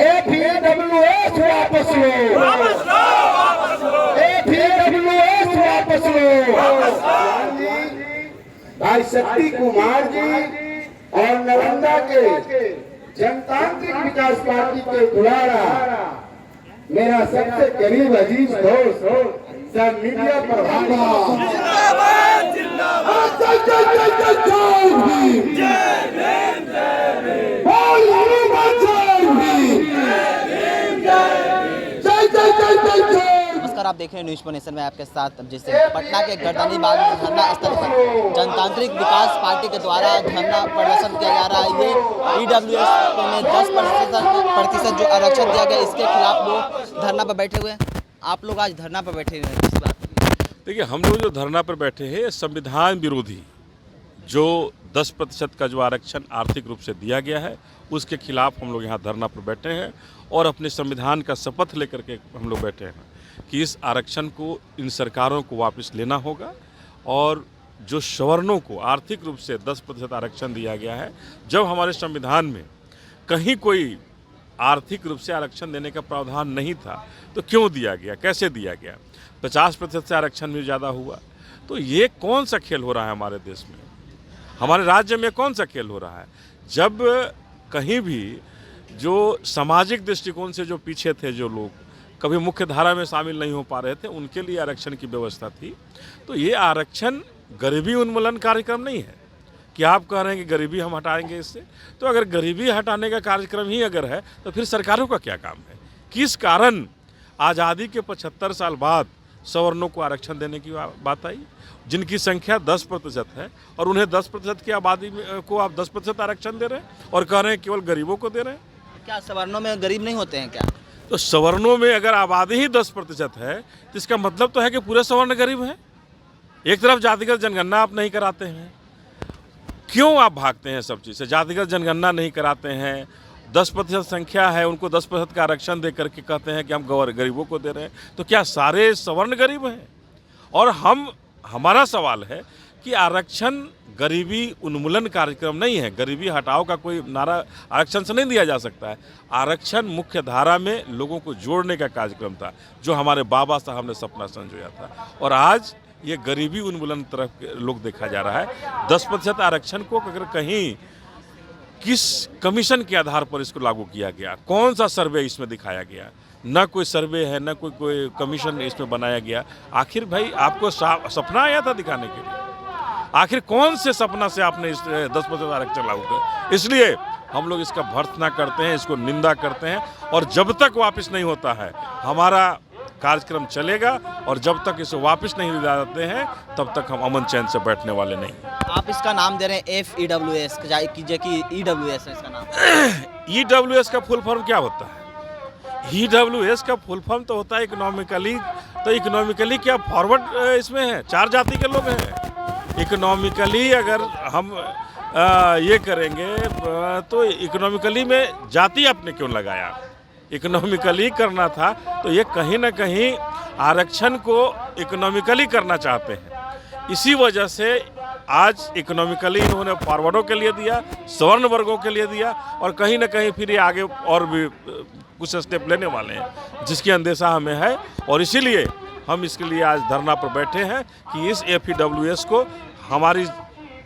AFEWS वापस लो, AFEWS वापस लो। भाई शक्ति कुमार जी और नालंदा के जनतांत्रिक विकास पार्टी के बुलारा मेरा सबसे करीब अजीज दोस्त सर मीडिया प्रभारी नमस्कार, आप देख रहे हैं न्यूज़ नेशन में आपके साथ। जिससे पटना के गर्दनी बाग धरना स्थल पर जनतांत्रिक विकास पार्टी के द्वारा धरना प्रदर्शन किया जा रहा है। ये EWS में 10% जो आरक्षण दिया गया, इसके खिलाफ लोग धरना पर बैठे हुए हैं। आप लोग आज धरना पर बैठे हुए हैं, किस बात? देखिए, हम लोग जो धरना पर बैठे हैं, संविधान विरोधी जो 10% का जो आरक्षण आर्थिक रूप से दिया गया है, उसके खिलाफ हम लोग यहाँ धरना पर बैठे हैं और अपने संविधान का शपथ लेकर के हम लोग बैठे हैं कि इस आरक्षण को इन सरकारों को वापस लेना होगा और जो सवर्णों को आर्थिक रूप से 10% आरक्षण दिया गया है, जब हमारे संविधान में कहीं कोई आर्थिक रूप से आरक्षण देने का प्रावधान नहीं था, तो क्यों दिया गया, कैसे दिया गया? 50% से आरक्षण भी ज़्यादा हुआ। तो ये कौन सा खेल हो रहा है हमारे देश में, हमारे राज्य में कौन सा खेल हो रहा है? जब कहीं भी जो सामाजिक दृष्टिकोण से जो पीछे थे, जो लोग कभी मुख्य धारा में शामिल नहीं हो पा रहे थे, उनके लिए आरक्षण की व्यवस्था थी। तो ये आरक्षण गरीबी उन्मूलन कार्यक्रम नहीं है कि आप कह रहे हैं कि गरीबी हम हटाएंगे इससे। तो अगर गरीबी हटाने का कार्यक्रम ही अगर है, तो फिर सरकारों का क्या काम है? किस कारण आज़ादी के 75 साल बाद सवर्णों को आरक्षण देने की बात आई, जिनकी संख्या 10% है, और उन्हें 10% की आबादी को आप 10% आरक्षण दे रहे हैं और कह रहे हैं केवल गरीबों को दे रहे हैं? क्या सवर्णों में गरीब नहीं होते हैं क्या? तो सवर्णों में अगर आबादी ही 10% है, तो इसका मतलब तो है कि पूरे सवर्ण गरीब हैं। एक तरफ जातिगत जनगणना आप नहीं कराते हैं, क्यों आप भागते हैं सब चीज़ से? जातिगत जनगणना नहीं कराते हैं, 10% संख्या है, उनको 10% का आरक्षण दे करके कहते हैं कि हम गरीबों को दे रहे हैं। तो क्या सारे सवर्ण गरीब हैं? और हमारा सवाल है कि आरक्षण गरीबी उन्मूलन कार्यक्रम नहीं है, गरीबी हटाओ का कोई नारा आरक्षण से नहीं दिया जा सकता है। आरक्षण मुख्य धारा में लोगों को जोड़ने का कार्यक्रम था, जो हमारे बाबा साहब ने सपना संजोया था। और आज ये गरीबी उन्मूलन तरफ लोग देखा जा रहा है। 10% आरक्षण को अगर कहीं किस कमीशन के आधार पर इसको लागू किया गया, कौन सा सर्वे इसमें दिखाया गया? न कोई सर्वे है, न कोई कमीशन इसमें बनाया गया। आखिर भाई आपको सपना आया था दिखाने के लिए? आखिर कौन से सपना से आपने इस 10% आरक्षण लागू किया? इसलिए हम लोग इसका भर्त्सना करते हैं, इसको निंदा करते हैं, और जब तक वापस नहीं होता है हमारा कार्यक्रम चलेगा, और जब तक इसे वापस नहीं दिला जाते हैं तब तक हम अमन चैन से बैठने वाले नहीं। आप इसका नाम दे रहे हैं FEWS, कि EWS है इसका नाम। EWS का फुल फॉर्म क्या होता है? EWS का फुल फॉर्म तो होता है इकोनॉमिकली। तो इकोनॉमिकली क्या फॉरवर्ड इसमें है? 4 जाति के लोग हैं। इकोनॉमिकली अगर हम ये करेंगे तो इकोनॉमिकली में जाति आपने क्यों लगाया? इकोनॉमिकली करना था तो ये कहीं ना कहीं आरक्षण को इकोनॉमिकली करना चाहते हैं। इसी वजह से आज इकोनॉमिकली इन्होंने फॉरवर्डों के लिए दिया, सवर्ण वर्गों के लिए दिया, और कहीं ना कहीं फिर ये आगे और भी कुछ स्टेप लेने वाले हैं, जिसकी अंदेशा हमें है। और इसीलिए हम इसके लिए आज धरना पर बैठे हैं कि इस FEWS को हमारी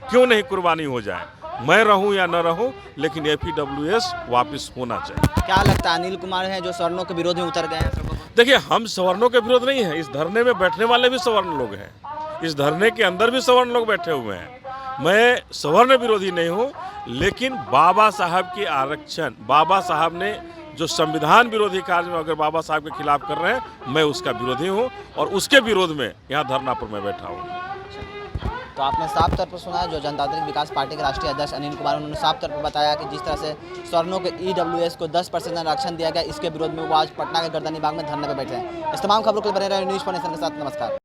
क्यों नहीं कुर्बानी हो जाए। मैं रहूं या न रहूं, लेकिन FEWS वापस होना चाहिए। क्या लगता है अनिल कुमार हैं जो सवर्णों के विरोध में उतर गए हैं? देखिए, हम सवर्णों के विरोध नहीं हैं। इस धरने में बैठने वाले भी सवर्ण लोग हैं, इस धरने के अंदर भी सवर्ण लोग बैठे हुए हैं। मैं सवर्ण विरोधी नहीं हूं, लेकिन बाबा साहब की आरक्षण, बाबा साहब ने जो संविधान विरोधी कार्य में अगर बाबा साहब के खिलाफ कर रहे हैं, मैं उसका विरोधी हूं, और उसके विरोध में यहाँ धरना पर मैं बैठा हूँ। तो आपने साफ तौर पर सुना जो जनतांत्रिक विकास पार्टी के राष्ट्रीय अध्यक्ष अनिल कुमार, उन्होंने साफ तौर पर बताया कि जिस तरह से सवर्णों के EWS को 10% आरक्षण दिया गया, इसके विरोध में वो आज पटना के गर्दनी बाग में धरने पर बैठे हैं। इस तमाम खबरों के लिए बने रहे न्यूज़ नेशन के साथ। नमस्कार।